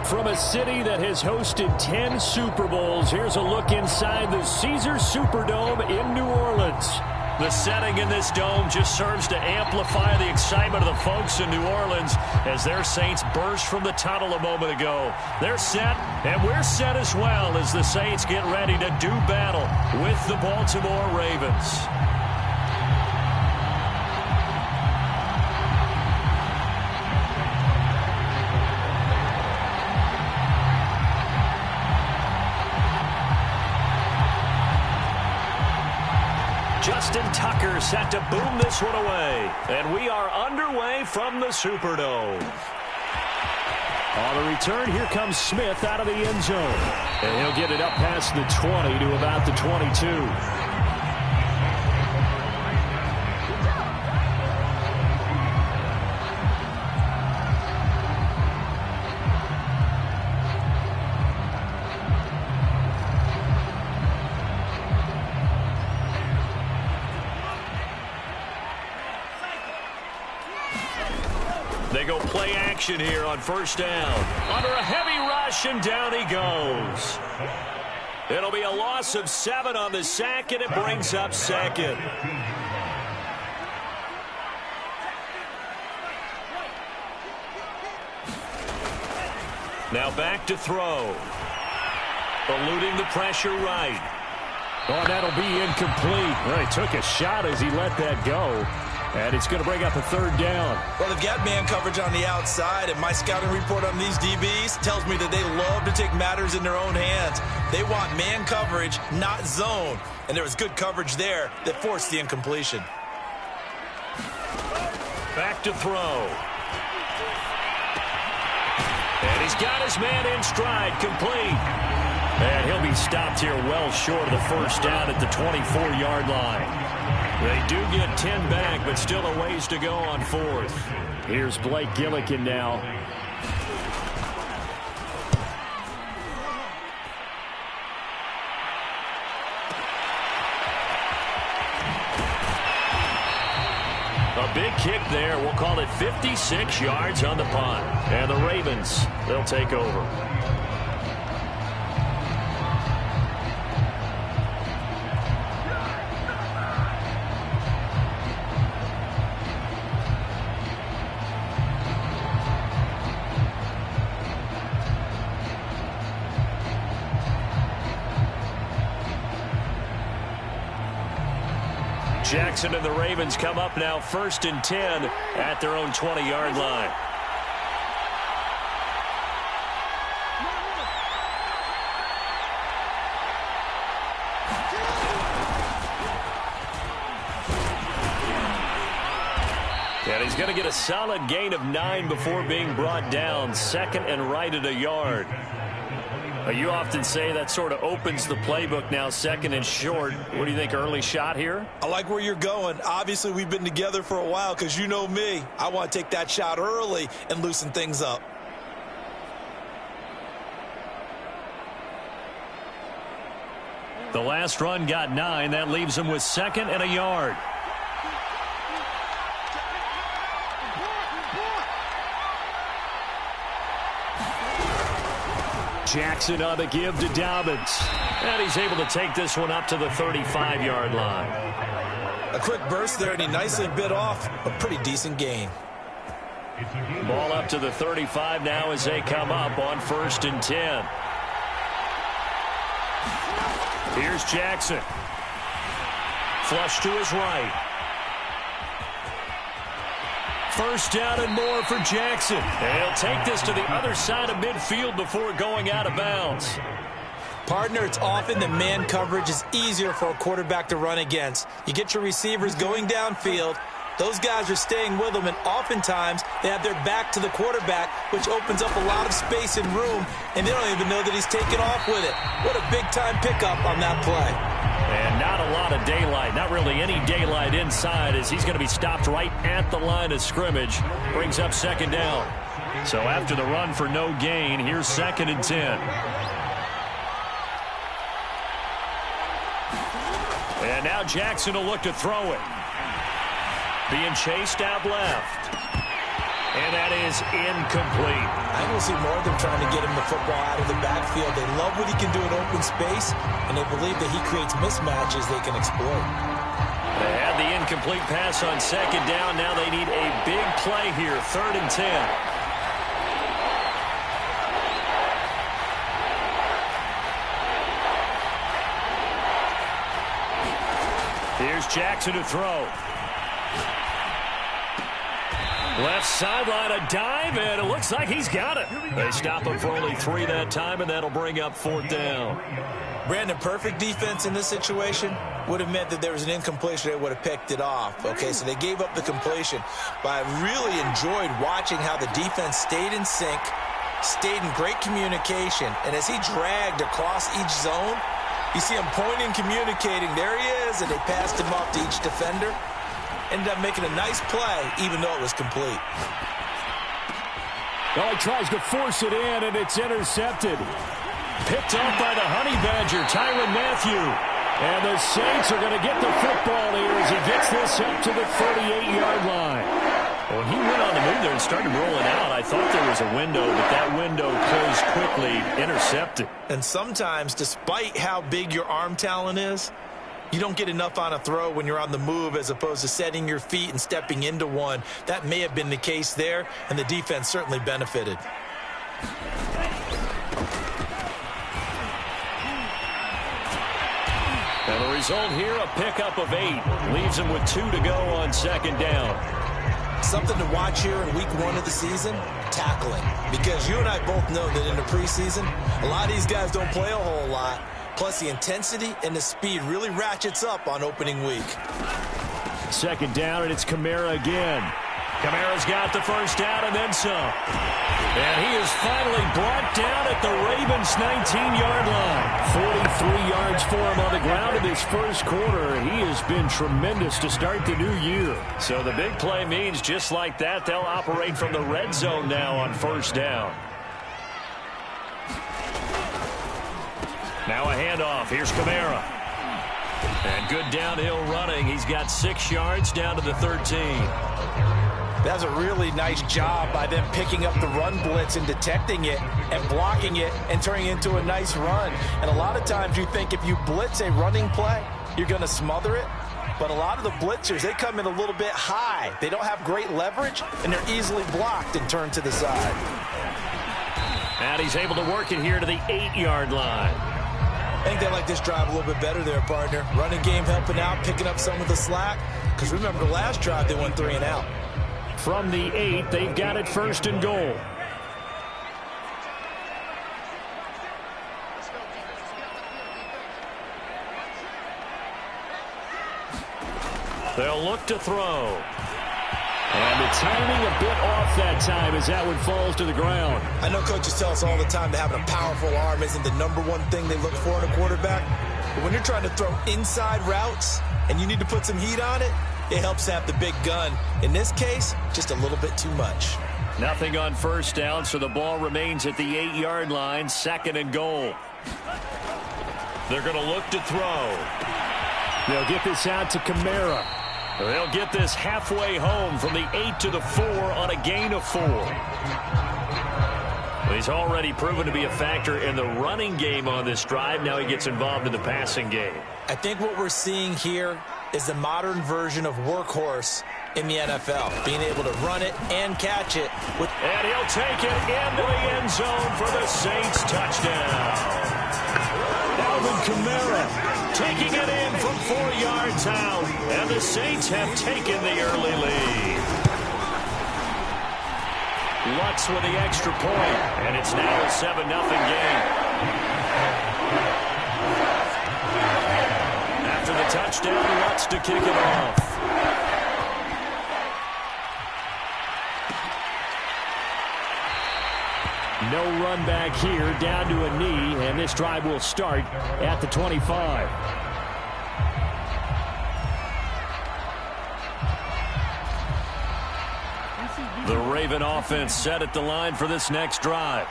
From a city that has hosted 10 Super Bowls, here's a look inside the Caesars Superdome in New Orleans. The setting in this dome just serves to amplify the excitement of the folks in New Orleans as their Saints burst from the tunnel a moment ago. They're set, and we're set as well as the Saints get ready to do battle with the Baltimore Ravens. Justin Tucker set to boom this one away. And we are underway from the Superdome. On the return, here comes Smith out of the end zone. And he'll get it up past the 20 to about the 22. They go play action here on first down. Under a heavy rush, and down he goes. It'll be a loss of 7 on the sack, and it brings up second. Now back to throw. Eluding the pressure right. Oh, that'll be incomplete. Well, he took a shot as he let that go. And it's going to bring up a third down. Well, they've got man coverage on the outside, and my scouting report on these DBs tells me that they love to take matters in their own hands. They want man coverage, not zone. And there was good coverage there that forced the incompletion. Back to throw. And he's got his man in stride, complete. And he'll be stopped here well short of the first down at the 24-yard line. They do get 10 back, but still a ways to go on fourth. Here's Blake Gillikin now. A big kick there. We'll call it 56 yards on the punt. And the Ravens, they'll take over. Jackson and the Ravens come up now 1st and 10 at their own 20-yard line. And he's going to get a solid gain of 9 before being brought down. 2nd and right at a yard. You often say that sort of opens the playbook now, 2nd and short. What do you think, early shot here? I like where you're going. Obviously, we've been together for a while because you know me. I want to take that shot early and loosen things up. The last run got 9. That leaves him with 2nd and a yard. Jackson on the give to Dobbins. And he's able to take this one up to the 35-yard line. A quick burst there, and he nicely bit off a pretty decent gain. Ball up to the 35 now as they come up on 1st and 10. Here's Jackson. Flush to his right. First down and more for Jackson. And he'll take this to the other side of midfield before going out of bounds. Partner, it's often that man coverage is easier for a quarterback to run against. You get your receivers going downfield. Those guys are staying with them, and oftentimes they have their back to the quarterback, which opens up a lot of space and room, and they don't even know that he's taken off with it. What a big-time pickup on that play. And not a lot of daylight, not really any daylight inside, as he's going to be stopped right at the line of scrimmage. Brings up 2nd down. So after the run for no gain, here's 2nd and 10. And now Jackson will look to throw it. Being chased out left. And that is incomplete. I think we'll see more of them trying to get him the football out of the backfield. They love what he can do in open space, and they believe that he creates mismatches they can exploit. They had the incomplete pass on second down. Now they need a big play here, 3rd and 10. Here's Jackson to throw. Left sideline, a dive, and it looks like he's got it. They stop him for only 3 that time, and that'll bring up 4th down. Brandon, perfect defense in this situation would have meant that there was an incompletion. They would have picked it off. Okay, so they gave up the completion. But I really enjoyed watching how the defense stayed in sync, stayed in great communication, and as he dragged across each zone, you see him pointing, communicating. There he is, and they passed him off to each defender. Ended up making a nice play, even though it was complete. Well, he tries to force it in, and it's intercepted. Picked off by the Honey Badger, Tyrann Mathieu. And the Saints are going to get the football here as he gets this up to the 38-yard line. When he went on the move there and started rolling out, I thought there was a window, but that window closed quickly, intercepted. And sometimes, despite how big your arm talent is, you don't get enough on a throw when you're on the move as opposed to setting your feet and stepping into one. That may have been the case there, and the defense certainly benefited. And the result here, a pickup of 8. Leaves him with 2 to go on second down. Something to watch here in week 1 of the season, tackling. Because you and I both know that in the preseason, a lot of these guys don't play a whole lot. Plus, the intensity and the speed really ratchets up on opening week. Second down, and it's Kamara again. Kamara's got the first down and then some. And he is finally brought down at the Ravens' 19-yard line. 43 yards for him on the ground in this first quarter. He has been tremendous to start the new year. So the big play means just like that, they'll operate from the red zone now on first down. Now a handoff. Here's Kamara. And good downhill running. He's got 6 yards down to the 13. That's a really nice job by them picking up the run blitz and detecting it and blocking it and turning it into a nice run. And a lot of times you think if you blitz a running play, you're going to smother it. But a lot of the blitzers, they come in a little bit high. They don't have great leverage, and they're easily blocked and turned to the side. And he's able to work it here to the 8-yard line. I think they like this drive a little bit better there, partner. Running game helping out, picking up some of the slack. Because remember, the last drive, they went 3 and out. From the 8, they've got it 1st and goal. They'll look to throw. And the timing a bit off that time as that one falls to the ground. I know coaches tell us all the time that having a powerful arm isn't the #1 thing they look for in a quarterback. But when you're trying to throw inside routes and you need to put some heat on it, it helps have the big gun. In this case, just a little bit too much. Nothing on first down, so the ball remains at the 8-yard line, 2nd and goal. They're going to look to throw. They'll get this out to Kamara. They'll get this halfway home from the 8 to the 4 on a gain of 4. Well, he's already proven to be a factor in the running game on this drive. Now he gets involved in the passing game. I think what we're seeing here is the modern version of workhorse in the NFL, being able to run it and catch it. And he'll take it into the end zone for the Saints touchdown. Alvin Kamara taking it in from 4 yards out, and the Saints have taken the early lead. Lutz with the extra point, and it's now a 7-0 game. After the touchdown, Lutz to kick it off. No run back here, down to a knee, and this drive will start at the 25. The Raven offense set at the line for this next drive.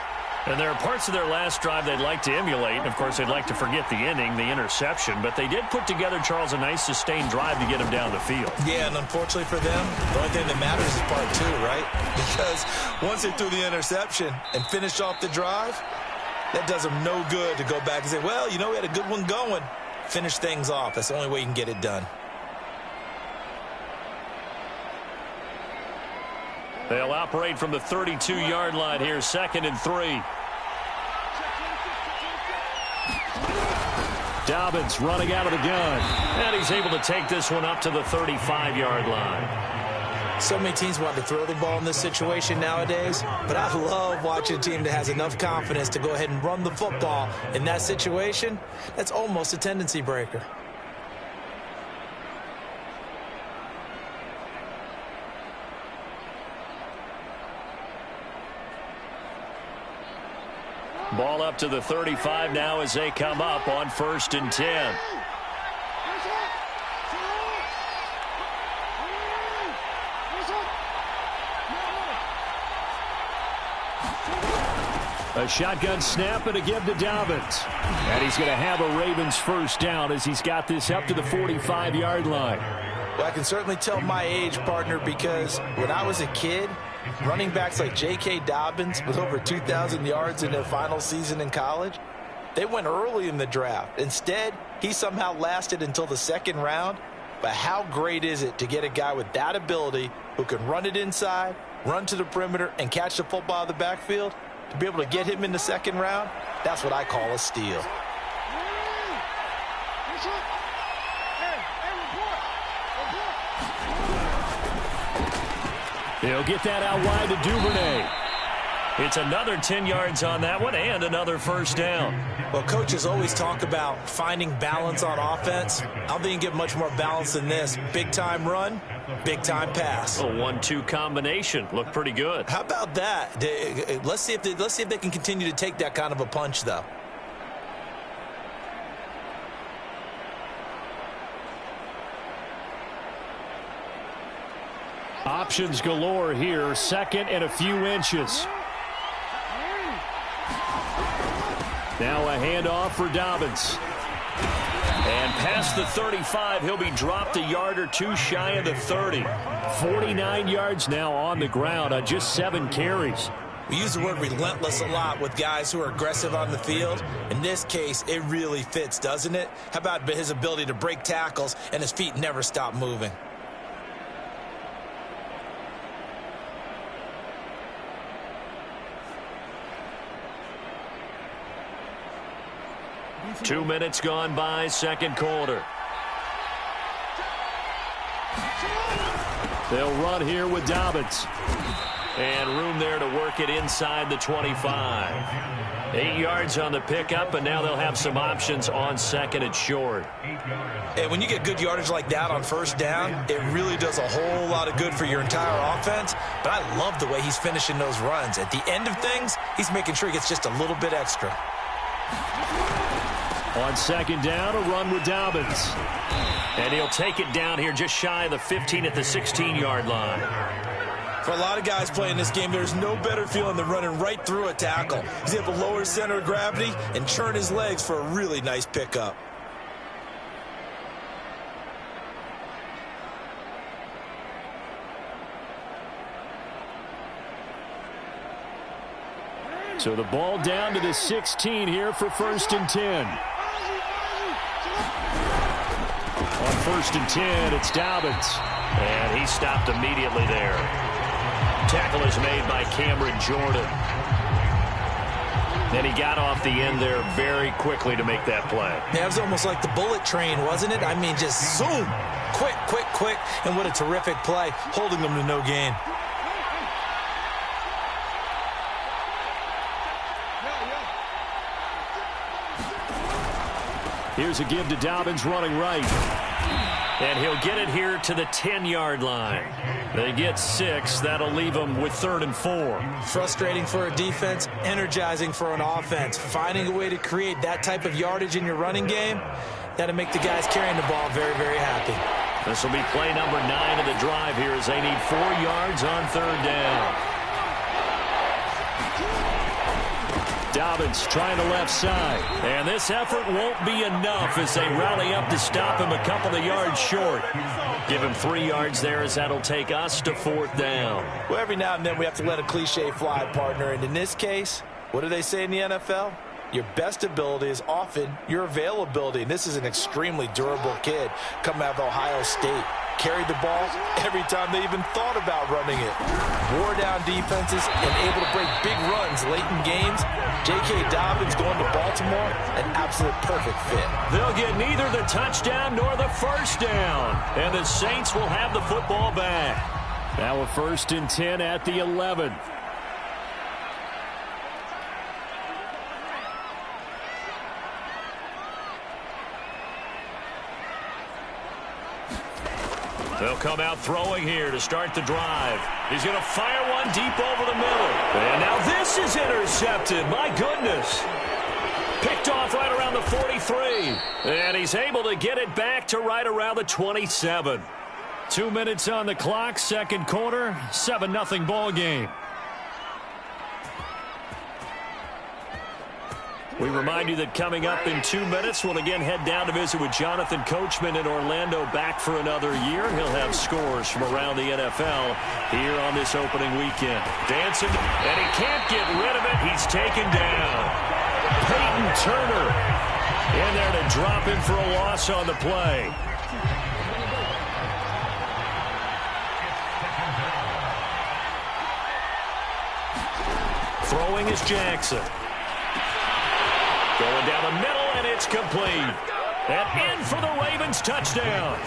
And there are parts of their last drive they'd like to emulate. And, of course, they'd like to forget the ending, the interception. But they did put together, Charles, a nice sustained drive to get him down the field. Yeah, and unfortunately for them, the only thing that matters is part two, right? Because once they threw the interception and finished off the drive, that does them no good to go back and say, well, you know, we had a good one going. Finish things off. That's the only way you can get it done. They'll operate from the 32-yard line here, 2nd and 3. Dobbins running out of the gun. And he's able to take this one up to the 35-yard line. So many teams want to throw the ball in this situation nowadays, but I love watching a team that has enough confidence to go ahead and run the football in that situation. That's almost a tendency breaker. Ball up to the 35 now as they come up on 1st and 10. A shotgun snap and a give to Dobbins. And he's going to have a Ravens first down as he's got this up to the 45-yard line. Well, I can certainly tell my age, partner, because when I was a kid, running backs like J.K. Dobbins with over 2,000 yards in their final season in college, they went early in the draft. Instead, he somehow lasted until the 2nd round. But how great is it to get a guy with that ability who can run it inside, run to the perimeter, and catch the football out of the backfield? To be able to get him in the 2nd round, that's what I call a steal. He'll get that out wide to Duvernay. It's another 10 yards on that one and another first down. Well, coaches always talk about finding balance on offense. I don't think you can get much more balance than this. Big-time run, big-time pass. A 1-2 combination. Looked pretty good. How about that? Let's see if they can continue to take that kind of a punch, though. Options galore here. 2nd and a few inches. Now a handoff for Dobbins. And past the 35, he'll be dropped a yard or two shy of the 30. 49 yards now on the ground on just 7 carries. We use the word relentless a lot with guys who are aggressive on the field. In this case, it really fits, doesn't it? How about his ability to break tackles and his feet never stop moving? Two minutes gone by, 2nd quarter. They'll run here with Dobbins. And room there to work it inside the 25. 8 yards on the pickup, and now they'll have some options on 2nd and short. And when you get good yardage like that on 1st down, it really does a whole lot of good for your entire offense. But I love the way he's finishing those runs. At the end of things, he's making sure he gets just a little bit extra. On 2nd down, a run with Dobbins. And he'll take it down here just shy of the 15 at the 16-yard line. For a lot of guys playing this game, there's no better feeling than running right through a tackle. He's able to lower his center of gravity and churn his legs for a really nice pickup. So the ball down to the 16 here for 1st and 10. On 1st and 10, it's Dobbins. And he stopped immediately there. Tackle is made by Cameron Jordan. Then he got off the end there very quickly to make that play. Yeah, it was almost like the bullet train, wasn't it? I mean, just zoom. Quick, quick, quick. And what a terrific play, holding them to no gain. Here's a give to Dobbins running right. And he'll get it here to the 10-yard line. They get 6. That'll leave them with 3rd and 4. Frustrating for a defense, energizing for an offense. Finding a way to create that type of yardage in your running game, that'll make the guys carrying the ball very, very happy. This will be play number 9 of the drive here as they need 4 yards on 3rd down. Dobbins trying the left side. And this effort won't be enough as they rally up to stop him a couple of yards short. Give him 3 yards there as that'll take us to 4th down. Well, every now and then we have to let a cliche fly, partner. And in this case, what do they say in the NFL? Your best ability is often your availability. And this is an extremely durable kid coming out of Ohio State. Carried the ball every time they even thought about running it. Wore down defenses and able to break big runs late in games. J.K. Dobbins going to Baltimore, an absolute perfect fit. They'll get neither the touchdown nor the first down. And the Saints will have the football back. Now a 1st and 10 at the 11. They'll come out throwing here to start the drive. He's going to fire one deep over the middle. And now this is intercepted. My goodness. Picked off right around the 43. And he's able to get it back to right around the 27. 2 minutes on the clock, 2nd quarter, 7-0 ball game. We remind you that coming up in 2 minutes, we'll again head down to visit with Jonathan Coachman in Orlando, back for another year. He'll have scores from around the NFL here on this opening weekend. Dancing, and he can't get rid of it. He's taken down. Peyton Turner in there to drop him for a loss on the play. Throwing is Jackson. Going down the middle, and it's complete. And in for the Ravens touchdown.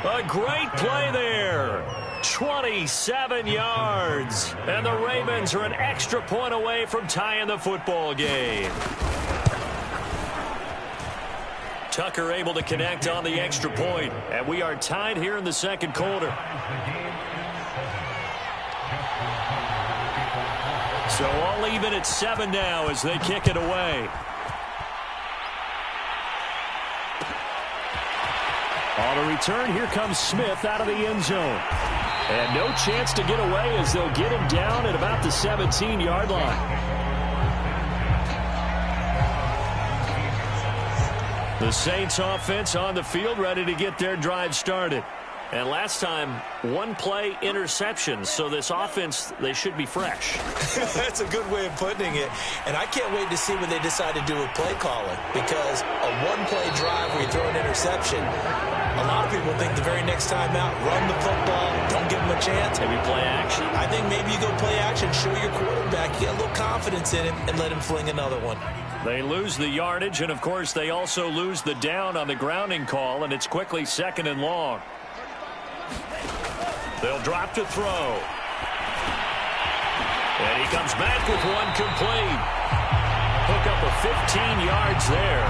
A great play there. 27 yards. And the Ravens are an extra point away from tying the football game. Tucker able to connect on the extra point. And we are tied here in the 2nd quarter. So all even at 7 now as they kick it away. On the return, here comes Smith out of the end zone. And no chance to get away as they'll get him down at about the 17-yard line. The Saints offense on the field ready to get their drive started. And last time, 1-play interception. So this offense, they should be fresh. That's a good way of putting it. And I can't wait to see what they decide to do with play calling. Because a 1-play drive where you throw an interception, a lot of people think the very next time out, run the football, don't give them a chance. Maybe play action. I think maybe you go play action, show your quarterback, you get a little confidence in him, and let him fling another one. They lose the yardage, and of course they also lose the down on the grounding call, and it's quickly 2nd and long. They'll drop to throw. And he comes back with one complete. Hook up a 15 yards there.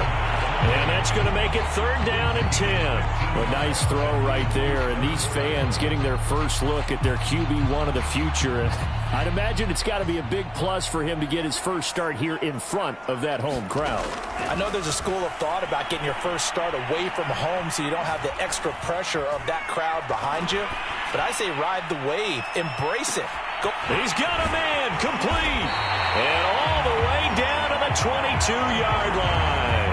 And that's going to make it 3rd down and 10. A nice throw right there. And these fans getting their first look at their QB1 of the future. I'd imagine it's got to be a big plus for him to get his first start here in front of that home crowd. I know there's a school of thought about getting your first start away from home so you don't have the extra pressure of that crowd behind you. But I say ride the wave. Embrace it. Go. He's got a man complete. And all the way down to the 22-yard line.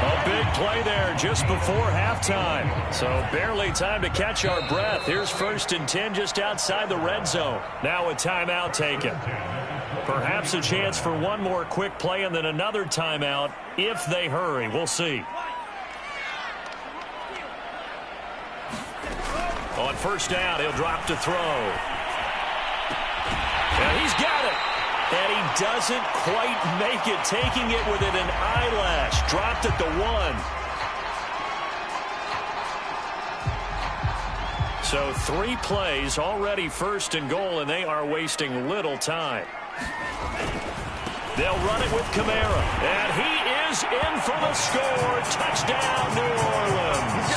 A big play there just before halftime. So barely time to catch our breath. Here's 1st and 10 just outside the red zone. Now a timeout taken. Perhaps a chance for one more quick play and then another timeout if they hurry. We'll see. On 1st down, he'll drop to throw. And he's got it. And he doesn't quite make it, taking it within an eyelash. Dropped at the 1. So 3 plays, already 1st and goal, and they are wasting little time. They'll run it with Kamara. And he is in for the score. Touchdown, New Orleans.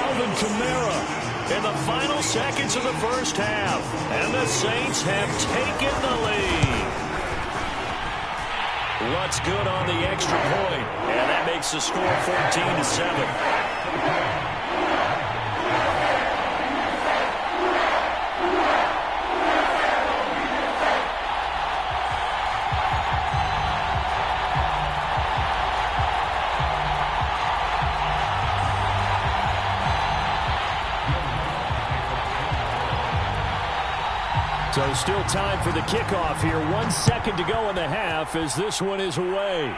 Alvin Kamara in the final seconds of the first half. And the Saints have taken the lead. What's good on the extra point? And that makes the score 14-7. So still time for the kickoff here. 1 second to go in the half as this one is away.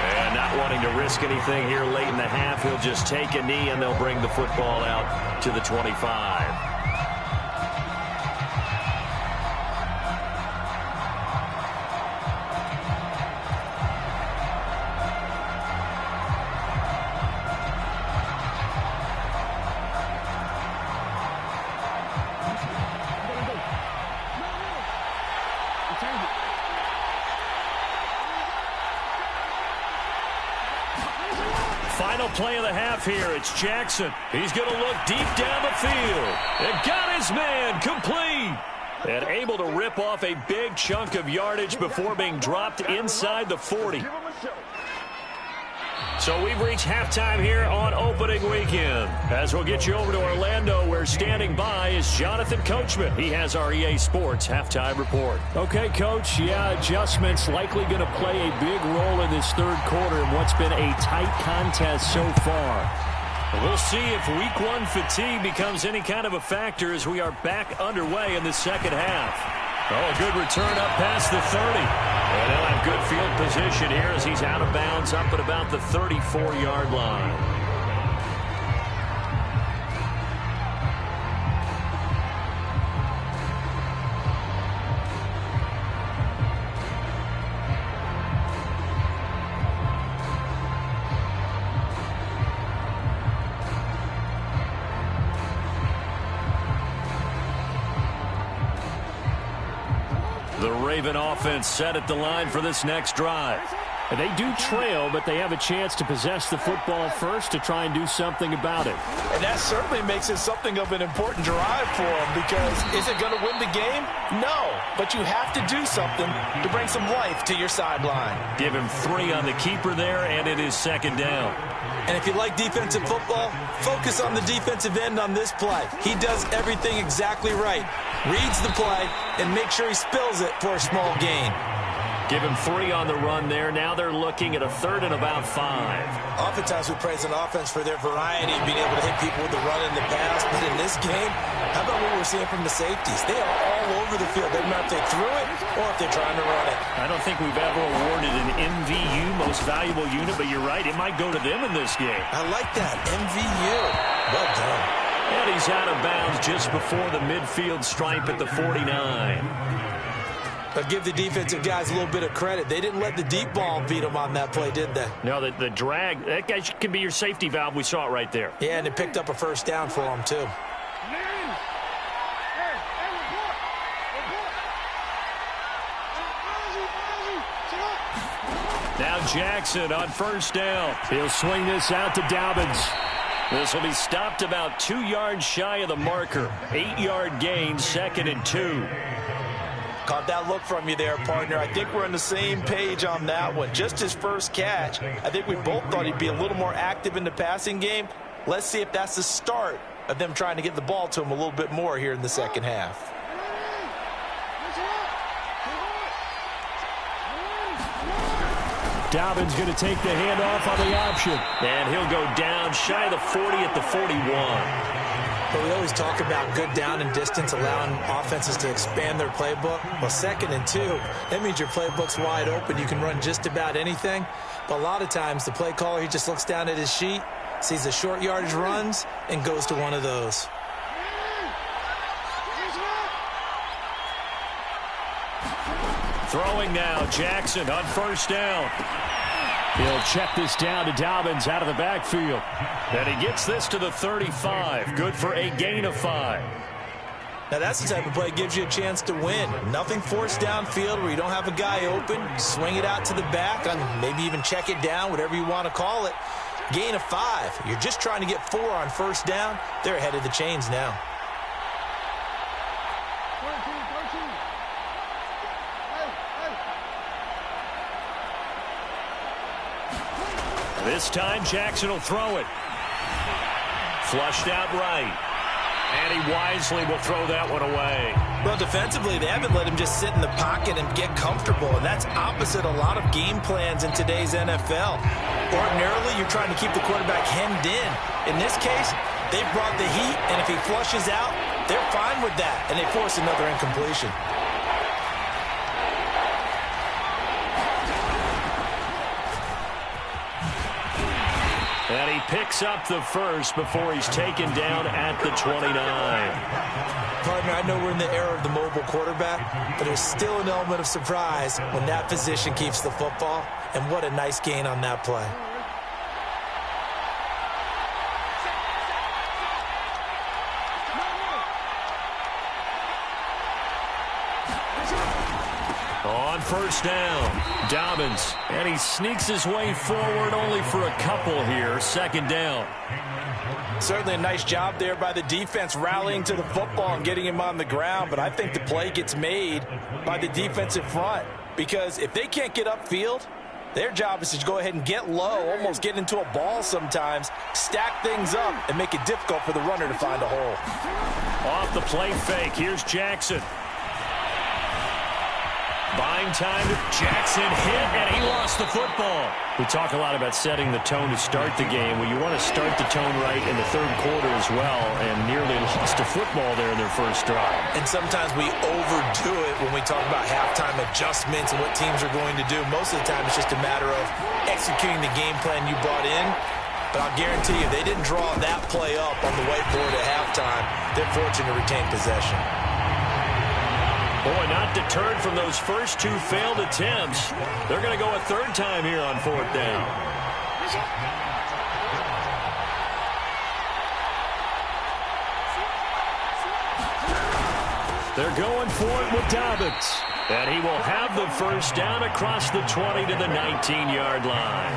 And not wanting to risk anything here late in the half, he'll just take a knee and they'll bring the football out to the 25. Final play of the half here. It's Jackson. He's going to look deep down the field. And got his man complete. And able to rip off a big chunk of yardage before being dropped inside the 40. So we've reached halftime here on opening weekend. As we'll get you over to Orlando, where standing by is Jonathan Coachman. He has our EA Sports halftime report. Okay, Coach. Yeah, adjustments likely going to play a big role in this third quarter in what's been a tight contest so far. We'll see if week one fatigue becomes any kind of a factor as we are back underway in the second half. Oh, a good return up past the 30. And he'll have good field position here as he's out of bounds up at about the 34-yard line. The Raven offense set at the line for this next drive. They do trail, but they have a chance to possess the football first to try and do something about it. And that certainly makes it something of an important drive for them, because is it going to win the game? No, but you have to do something to bring some life to your sideline. Give him 3 on the keeper there, and it is second down. And if you like defensive football, focus on the defensive end on this play. He does everything exactly right. Reads the play and make sure he spills it for a small gain. Give him 3 on the run there. Now they're looking at a third and about 5. Oftentimes we praise an offense for their variety, being able to hit people with the run and the pass. But in this game, how about what we're seeing from the safeties? They are all over the field. Doesn't matter if they threw it or if they're trying to run it. I don't think we've ever awarded an MVU, most valuable unit, but you're right. It might go to them in this game. I like that. MVU. Well done. And he's out of bounds just before the midfield stripe at the 49. But give the defensive guys a little bit of credit. They didn't let the deep ball beat them on that play, did they? No, the drag, that guy can be your safety valve. We saw it right there. Yeah, and it picked up a first down for them, too. Now Jackson on first down. He'll swing this out to Dobbins. This will be stopped about 2 yards shy of the marker. 8-yard gain, 2nd and 2. Caught that look from you there, partner. I think we're on the same page on that one. Just his first catch. I think we both thought he'd be a little more active in the passing game. Let's see if that's the start of them trying to get the ball to him a little bit more here in the second half. Dobbins going to take the handoff on the option. And he'll go down shy of the 40 at the 41. But we always talk about good down and distance, allowing offenses to expand their playbook. Well, 2nd and 2, that means your playbook's wide open. You can run just about anything. But a lot of times, the play caller, he just looks down at his sheet, sees the short yardage runs, and goes to one of those. Throwing now, Jackson on first down. He'll check this down to Dobbins out of the backfield. And he gets this to the 35. Good for a gain of 5. Now that's the type of play that gives you a chance to win. Nothing forced downfield where you don't have a guy open. Swing it out to the back, and maybe even check it down, whatever you want to call it. Gain of 5. You're just trying to get 4 on first down. They're ahead of the chains now. This time, Jackson will throw it. Flushed out right. And he wisely will throw that one away. Well, defensively, they haven't let him just sit in the pocket and get comfortable, and that's opposite a lot of game plans in today's NFL. Ordinarily, you're trying to keep the quarterback hemmed in. In this case, They brought the heat, and if he flushes out, they're fine with that, and they force another incompletion. And he picks up the first before he's taken down at the 29. Partner, I know we're in the era of the mobile quarterback, but there's still an element of surprise when that position keeps the football, and what a nice gain on that play. On first down, Dobbins, and he sneaks his way forward only for a couple here. Second down. Certainly a nice job there by the defense rallying to the football and getting him on the ground, but I think the play gets made by the defensive front because if they can't get upfield, their job is to go ahead and get low, almost get into a ball sometimes, stack things up, and make it difficult for the runner to find a hole. Off the play fake, here's Jackson. Buying time, Jackson hit, and he lost the football. We talk a lot about setting the tone to start the game. Well, you want to start the tone right in the third quarter as well, and nearly lost a football there in their first drive. And sometimes we overdo it when we talk about halftime adjustments and what teams are going to do. Most of the time, it's just a matter of executing the game plan you brought in. But I'll guarantee you, they didn't draw that play up on the whiteboard at halftime. They're fortunate to retain possession. Boy, not deterred from those first two failed attempts. They're going to go a third time here on fourth down. They're going for it with Dobbins. And he will have the first down across the 20 to the 19-yard line.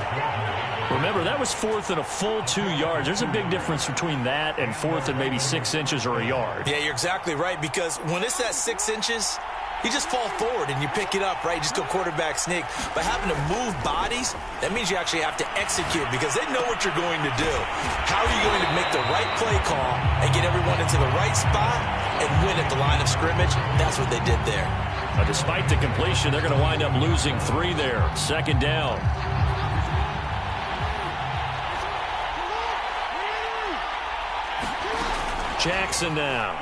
Remember, that was fourth and a full 2 yards. There's a big difference between that and fourth and maybe 6 inches or a yard. Yeah, you're exactly right, because when it's that 6 inches, you just fall forward and you pick it up, right? You just go quarterback sneak. But having to move bodies, that means you actually have to execute because they know what you're going to do. How are you going to make the right play call and get everyone into the right spot and win at the line of scrimmage? That's what they did there. Despite the completion, they're going to wind up losing 3 there. Second down. Jackson now.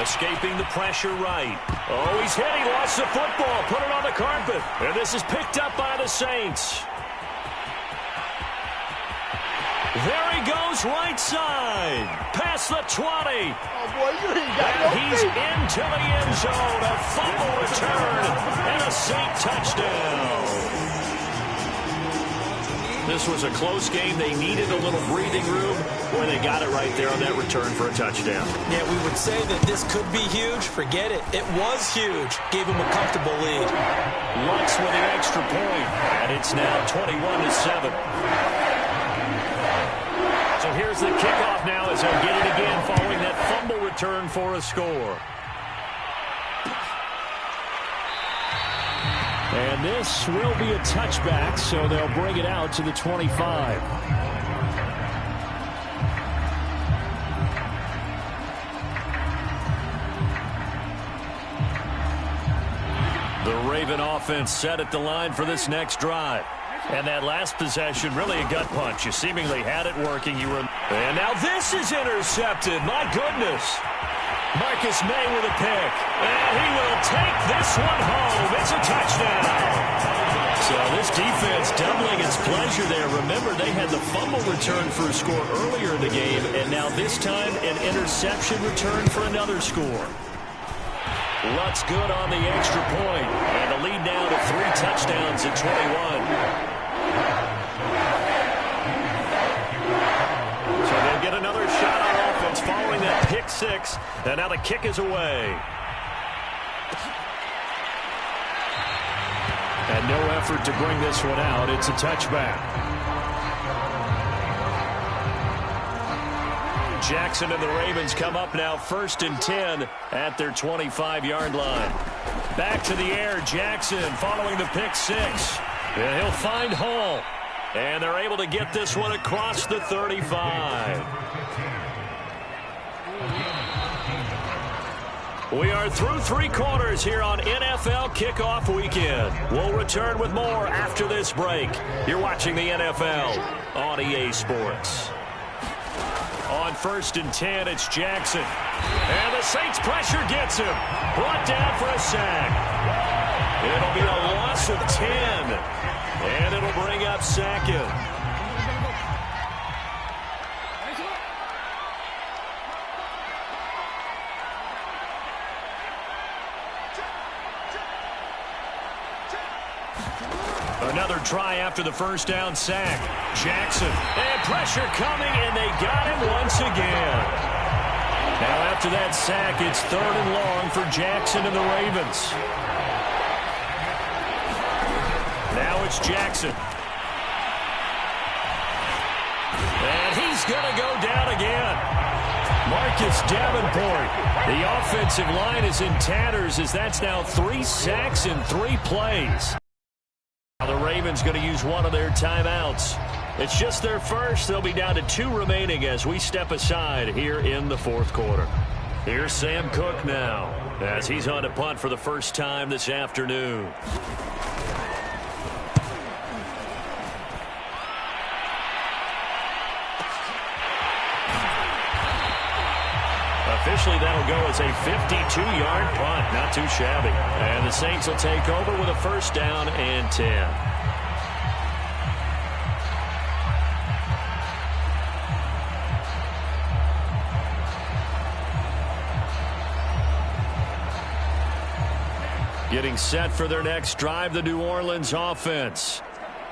Escaping the pressure right. Oh, he's hit. He lost the football. Put it on the carpet. And this is picked up by the Saints. There he goes, right side. Past the 20. Oh, boy, you ain't got And no he's feet. into the end zone. A fumble return. And a Saint touchdown. This was a close game. They needed a little breathing room. Boy, they got it right there on that return for a touchdown. Yeah, we would say that this could be huge. Forget it. It was huge. Gave him a comfortable lead. Lutz with the extra point. And it's now 21-7. So here's the kickoff now as they'll get it again following that fumble return for a score. And this will be a touchback, so they'll bring it out to the 25. The Raven offense set at the line for this next drive. And that last possession, really a gut punch. You seemingly had it working. And now this is intercepted. My goodness. Marcus May with a pick. And he will take this one home. It's a touchdown. So this defense doubling its pleasure there. Remember, they had the fumble return for a score earlier in the game. And now this time, an interception return for another score. Lutz good on the extra point. And the lead now to 3 touchdowns at 21. So they'll get another shot on offense following that pick 6. And now the kick is away. And no effort to bring this one out. It's a touchback. Jackson and the Ravens come up now 1st and 10 at their 25-yard line. Back to the air, Jackson following the pick 6. And he'll find Hall. And they're able to get this one across the 35. We are through 3 quarters here on NFL Kickoff Weekend. We'll return with more after this break. You're watching the NFL on EA Sports. On 1st and 10, it's Jackson. And the Saints pressure gets him. Brought down for a sack. It'll be a loss of 10. And it'll bring up 2nd. Another try after the first down sack. Jackson. And pressure coming, and they got him once again. Now after that sack, it's 3rd and long for Jackson and the Ravens. Now it's Jackson. And he's going to go down again. Marcus Davenport. The offensive line is in tatters as that's now 3 sacks in 3 plays. Now the Ravens going to use one of their timeouts. It's just their first. They'll be down to 2 remaining as we step aside here in the 4th quarter. Here's Sam Cook now as he's on to punt for the first time this afternoon. Officially, that'll go as a 52-yard punt. Not too shabby. And the Saints will take over with a 1st down and 10. Getting set for their next drive, the New Orleans offense.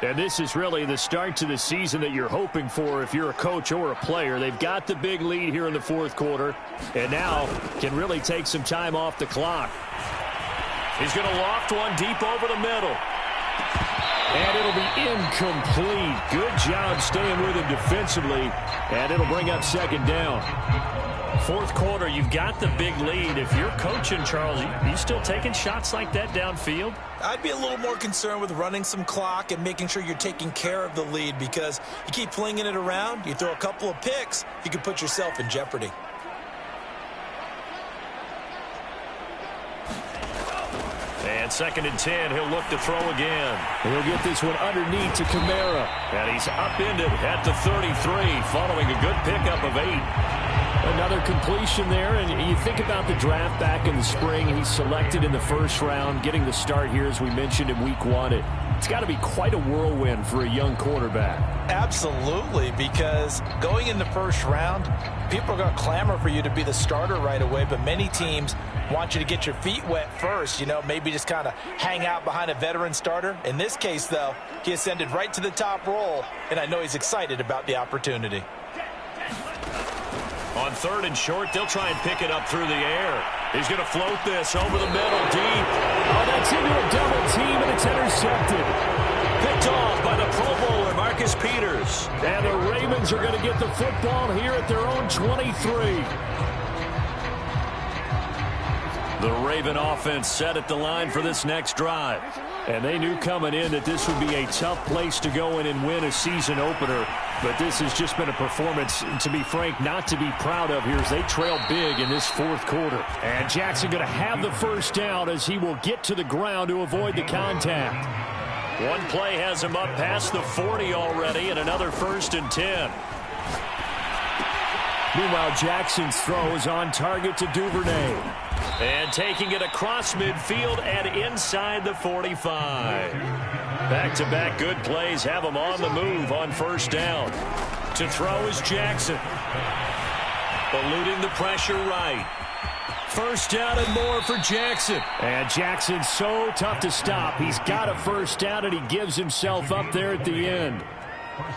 And this is really the start to the season that you're hoping for if you're a coach or a player. They've got the big lead here in the 4th quarter and now can really take some time off the clock. He's going to loft one deep over the middle. And it'll be incomplete. Good job staying with him defensively, and it'll bring up 2nd down. 4th quarter, you've got the big lead. If you're coaching, Charles, you still taking shots like that downfield? I'd be a little more concerned with running some clock and making sure you're taking care of the lead, because you keep flinging it around, you throw a couple of picks, you can put yourself in jeopardy. And 2nd and 10, he'll look to throw again. He'll get this one underneath to Kamara. And he's upended at the 33 following a good pickup of 8. Another completion there, and you think about the draft back in the spring. He's selected in the 1st round, getting the start here, as we mentioned, in week 1. It's got to be quite a whirlwind for a young quarterback. Absolutely, because going in the 1st round, people are going to clamor for you to be the starter right away, but many teams want you to get your feet wet first, maybe just kind of hang out behind a veteran starter. In this case, though, he ascended right to the top roll, and I know he's excited about the opportunity. On 3rd and short, they'll try and pick it up through the air. He's going to float this over the middle deep. Oh, that's into a double team, and it's intercepted. Picked off by the Pro Bowler, Marcus Peters. And the Ravens are going to get the football here at their own 23. The Raven offense set at the line for this next drive. And they knew coming in that this would be a tough place to go in and win a season opener. But this has just been a performance, to be frank, not to be proud of here as they trail big in this 4th quarter. And Jackson going to have the 1st down as he will get to the ground to avoid the contact. One play has him up past the 40 already, and another 1st and 10. Meanwhile, Jackson's throw is on target to Duvernay. And taking it across midfield and inside the 45. Back-to-back good plays have him on the move on 1st down. To throw is Jackson. Eluding the pressure right. 1st down and more for Jackson. And Jackson's so tough to stop. He's got a 1st down, and he gives himself up there at the end.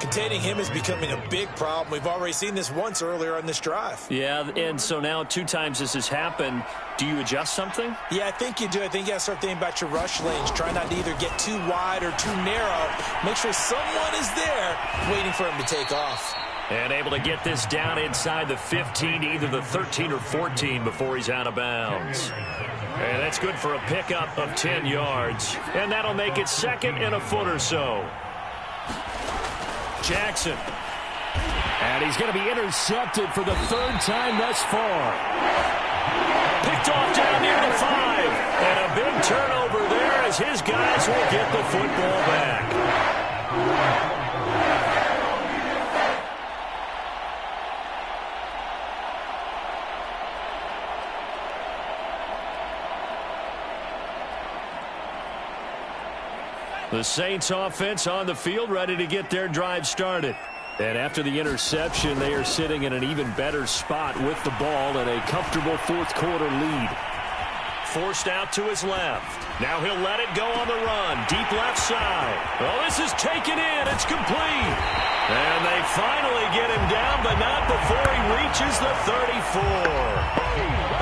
Containing him is becoming a big problem. We've already seen this once earlier on this drive. Yeah, and so now 2 times this has happened. Do you adjust something? Yeah, I think you do. I think you got to start thinking about your rush lanes. Try not to either get too wide or too narrow. Make sure someone is there waiting for him to take off. And able to get this down inside the 15, either the 13 or 14 before he's out of bounds. And that's good for a pickup of 10 yards. And that'll make it 2nd and a foot or so. Jackson. And he's going to be intercepted for the 3rd time thus far. Picked off down near the 5. And a big turnover there as his guys will get the football back. The Saints offense on the field, ready to get their drive started. And after the interception, they are sitting in an even better spot with the ball and a comfortable fourth-quarter lead. Forced out to his left. Now he'll let it go on the run. Deep left side. Oh, this is taken in. It's complete. And they finally get him down, but not before he reaches the 34.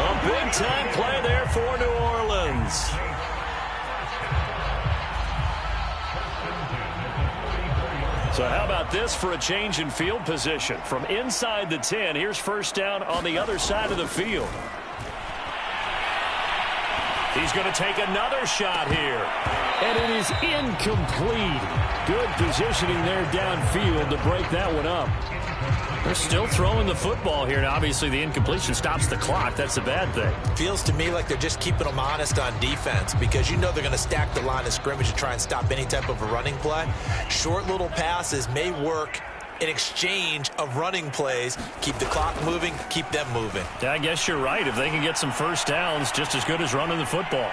A big-time play there for New Orleans. So how about this for a change in field position? From inside the 10, here's first down on the other side of the field. He's going to take another shot here. And it is incomplete. Good positioning there downfield to break that one up. They're still throwing the football here. And obviously, the incompletion stops the clock. That's a bad thing. Feels to me like they're just keeping them honest on defense because you know they're going to stack the line of scrimmage to try and stop any type of a running play. Short little passes may work in exchange of running plays. Keep the clock moving, keep them moving. Yeah, I guess you're right. If they can get some first downs, just as good as running the football.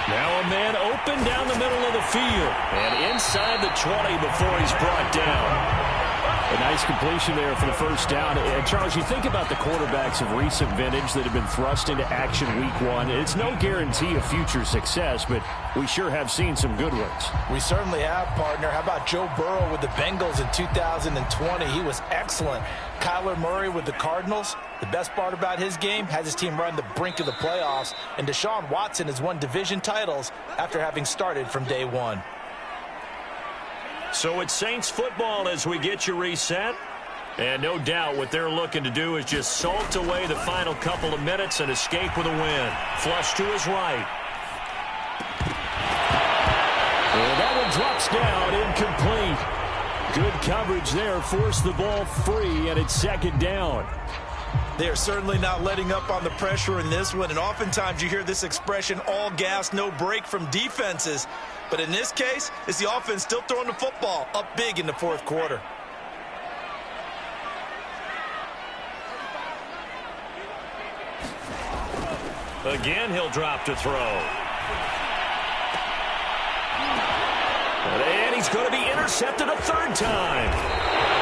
Now a man open down the middle of the field. And inside the 20 before he's brought down. A nice completion there for the first down. And Charles, you think about the quarterbacks of recent vintage that have been thrust into action week one. It's no guarantee of future success, but we sure have seen some good ones. We certainly have, partner. How about Joe Burrow with the Bengals in 2020? He was excellent. Kyler Murray with the Cardinals. The best part about his game has his team run the brink of the playoffs. And Deshaun Watson has won division titles after having started from day one. So it's Saints football as we get you reset. And no doubt what they're looking to do is just salt away the final couple of minutes and escape with a win. Flush to his right. And that one drops down, incomplete. Good coverage there, forced the ball free, and it's second down. They are certainly not letting up on the pressure in this one, and oftentimes you hear this expression, all gas, no break from defenses. But in this case, it's the offense still throwing the football up big in the fourth quarter. Again, he'll drop to throw. And he's going to be intercepted a third time.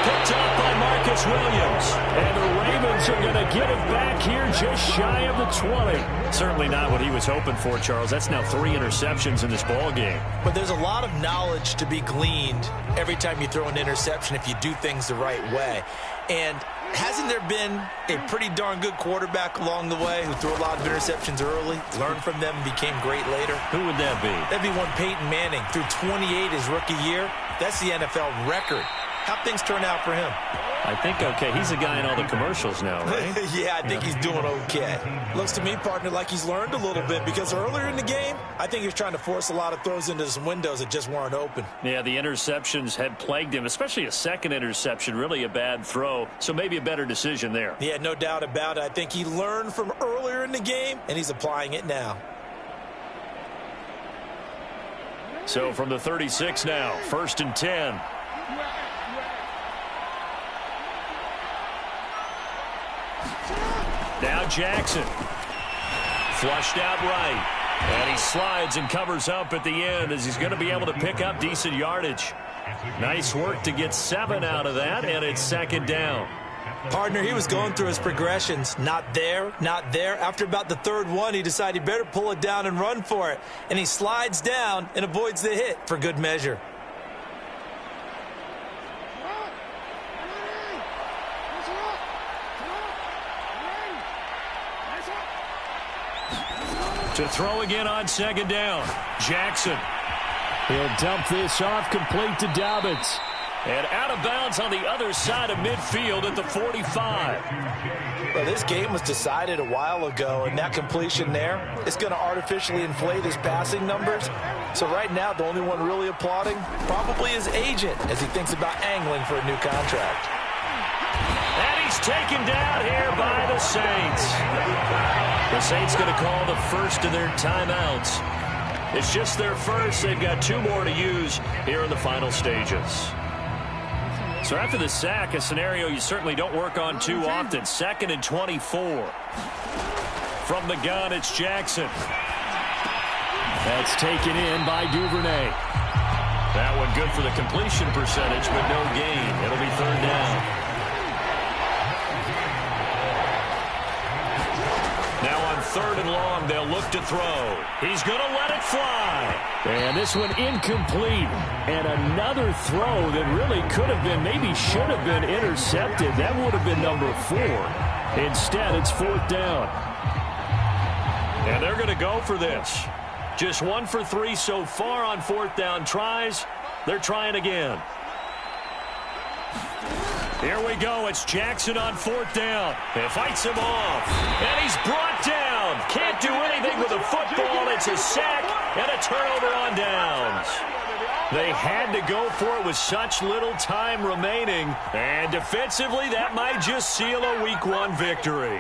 Picked up by Marcus Williams. And the Ravens are going to get him back here just shy of the 20. Certainly not what he was hoping for, Charles. That's now 3 interceptions in this ball game. But there's a lot of knowledge to be gleaned every time you throw an interception if you do things the right way. And hasn't there been a pretty darn good quarterback along the way who threw a lot of interceptions early, learned from them, and became great later? Who would that be? That'd be one Peyton Manning. Threw 28 his rookie year. That's the NFL record. How'd things turn out for him? I think okay. He's a guy in all the commercials now, right? Yeah, I think he's doing okay. Looks to me, partner, like he's learned a little bit because earlier in the game, I think he was trying to force a lot of throws into some windows that just weren't open. Yeah, the interceptions had plagued him, especially a second interception, really a bad throw. So maybe a better decision there. Yeah, no doubt about it. I think he learned from earlier in the game, and he's applying it now. So from the 36 now, 1st and 10. Now Jackson. Flushed out right. And he slides and covers up at the end as he's going to be able to pick up decent yardage. Nice work to get 7 out of that, and it's second down. Partner, he was going through his progressions. Not there, not there. After about the third one, he decided he better pull it down and run for it. And he slides down and avoids the hit for good measure. To throw again on second down. Jackson. He'll dump this off complete to Dobbins. And out of bounds on the other side of midfield at the 45. Well, this game was decided a while ago, and that completion there is going to artificially inflate his passing numbers. So right now, the only one really applauding probably his agent as he thinks about angling for a new contract. And he's taken down here by the Saints. The Saints going to call the first of their timeouts. It's just their first. They've got 2 more to use here in the final stages. So after the sack, a scenario you certainly don't work on too often. 2nd and 24. From the gun, it's Jackson. That's taken in by Duvernay. That one good for the completion percentage, but no gain. It'll be third down. Now on third and long, they'll look to throw. He's going to let it fly. And this one incomplete. And another throw that really could have been, maybe should have been intercepted. That would have been number 4. Instead, it's fourth down. And they're going to go for this. Just 1 for 3 so far on fourth down tries. They're trying again. Here we go. It's Jackson on fourth down. It fights him off. And he's brought down. Can't do anything with a football. It's a sack and a turnover on downs. They had to go for it with such little time remaining. And defensively, that might just seal a Week 1 victory.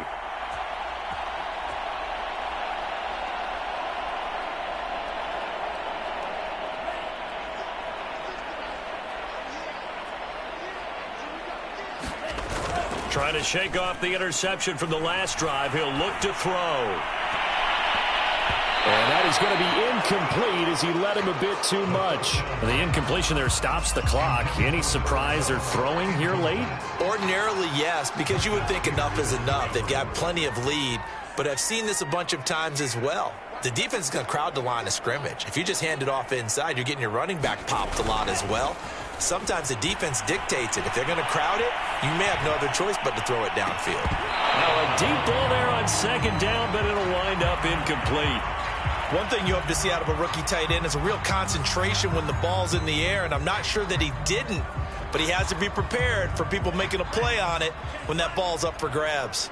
Trying to shake off the interception from the last drive. He'll look to throw. And that is going to be incomplete as he led him a bit too much. The incompletion there stops the clock. Any surprise they're throwing here late? Ordinarily, yes, because you would think enough is enough. They've got plenty of lead, but I've seen this a bunch of times as well. The defense is going to crowd the line of scrimmage. If you just hand it off inside, you're getting your running back popped a lot as well. Sometimes the defense dictates it. If they're going to crowd it, you may have no other choice but to throw it downfield. Now a deep ball there on second down, but it'll wind up incomplete. One thing you hope to see out of a rookie tight end is a real concentration when the ball's in the air, and I'm not sure that he didn't, but he has to be prepared for people making a play on it when that ball's up for grabs.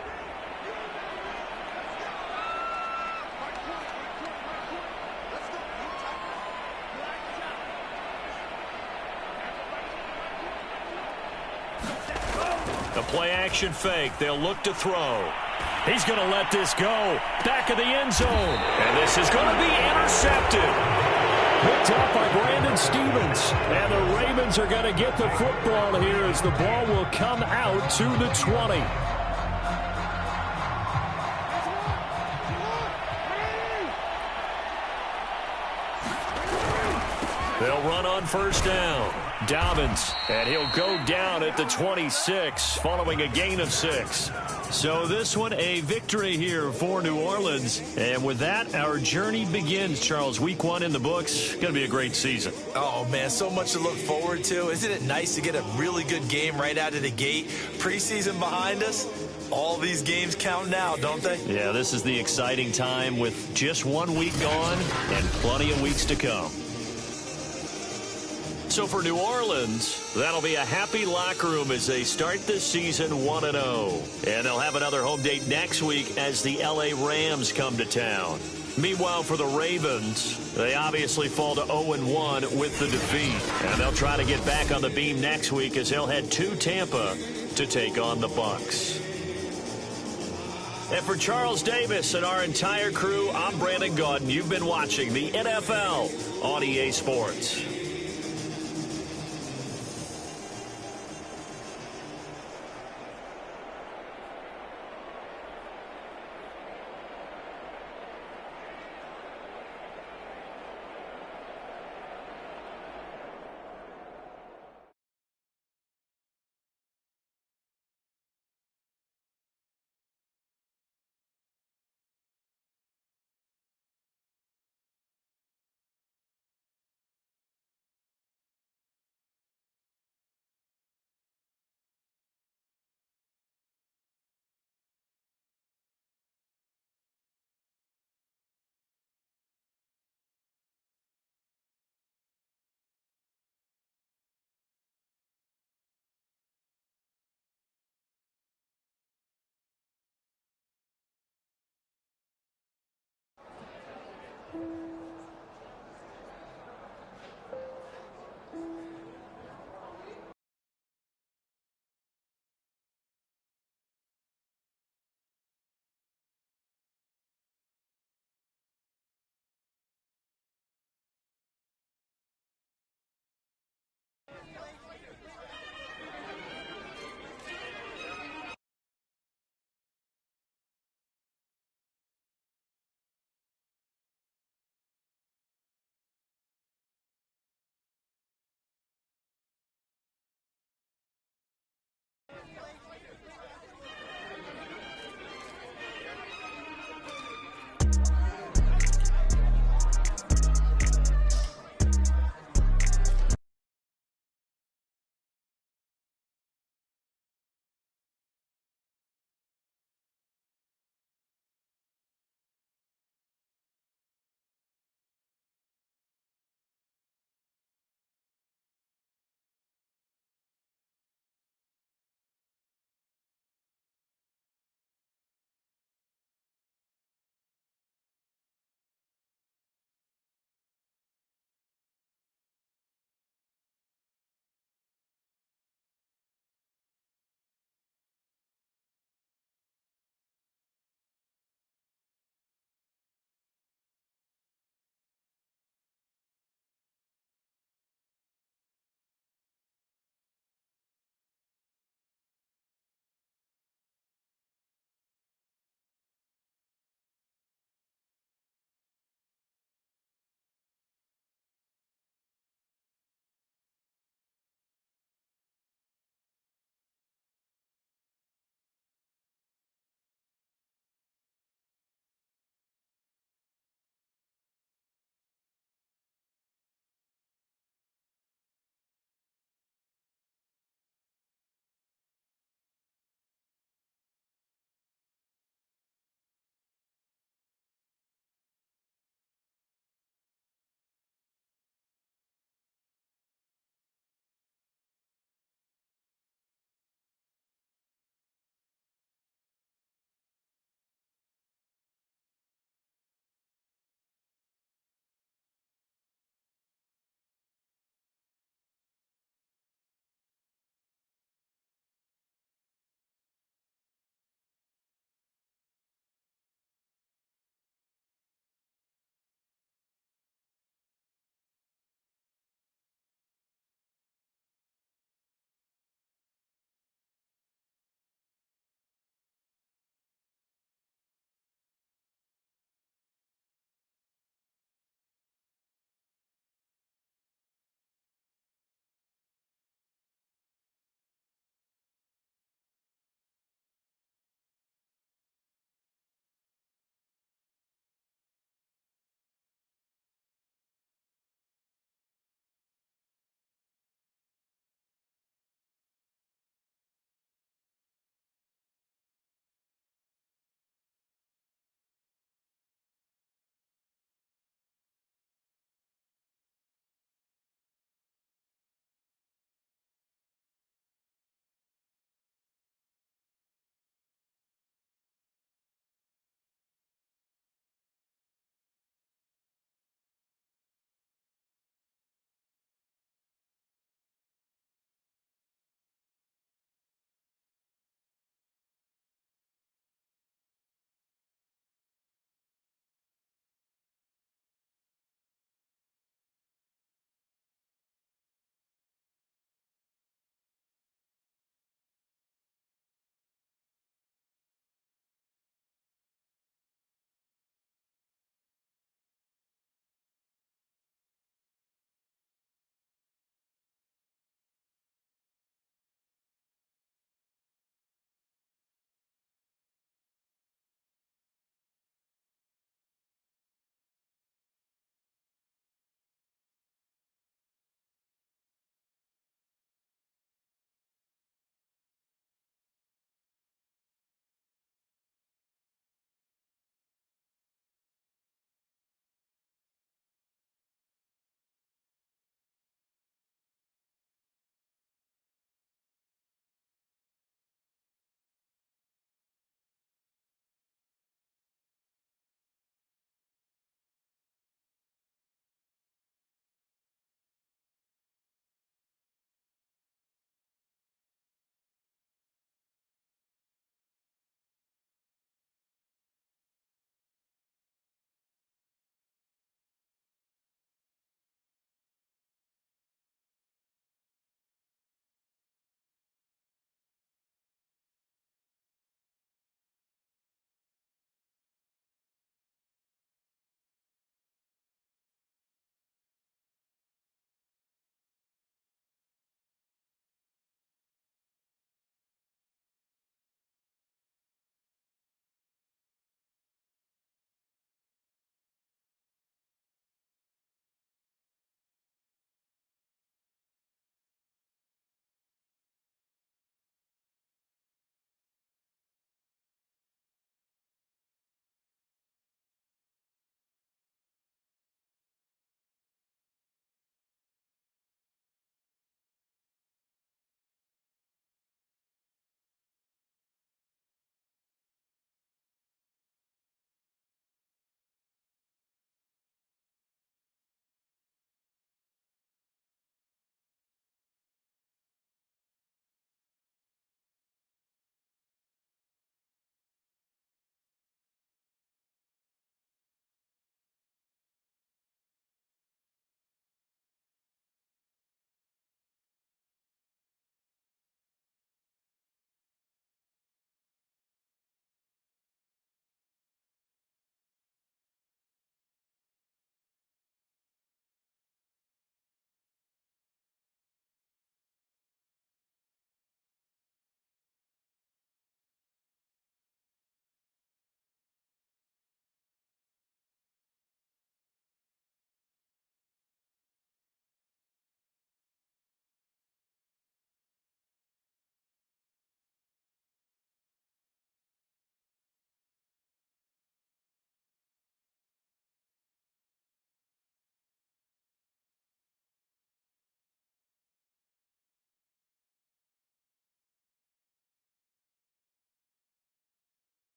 The play-action fake. They'll look to throw. He's going to let this go. Back of the end zone. And this is going to be intercepted. Picked up by Brandon Stevens. And the Ravens are going to get the football here as the ball will come out to the 20. They'll run on first down. Dobbins, and he'll go down at the 26 following a gain of 6. So this one a victory here for New Orleans. And with that, our journey begins, Charles. Week 1 in the books. Going to be a great season. Oh, man, so much to look forward to. Isn't it nice to get a really good game right out of the gate? Preseason behind us. All these games count now, don't they? Yeah, this is the exciting time with just 1 week gone and plenty of weeks to come. So for New Orleans, that'll be a happy locker room as they start this season 1-0. And they'll have another home date next week as the LA Rams come to town. Meanwhile, for the Ravens, they obviously fall to 0-1 with the defeat. And they'll try to get back on the beam next week as they'll head to Tampa to take on the Bucs. And for Charles Davis and our entire crew, I'm Brandon Gaudin. You've been watching the NFL on EA Sports.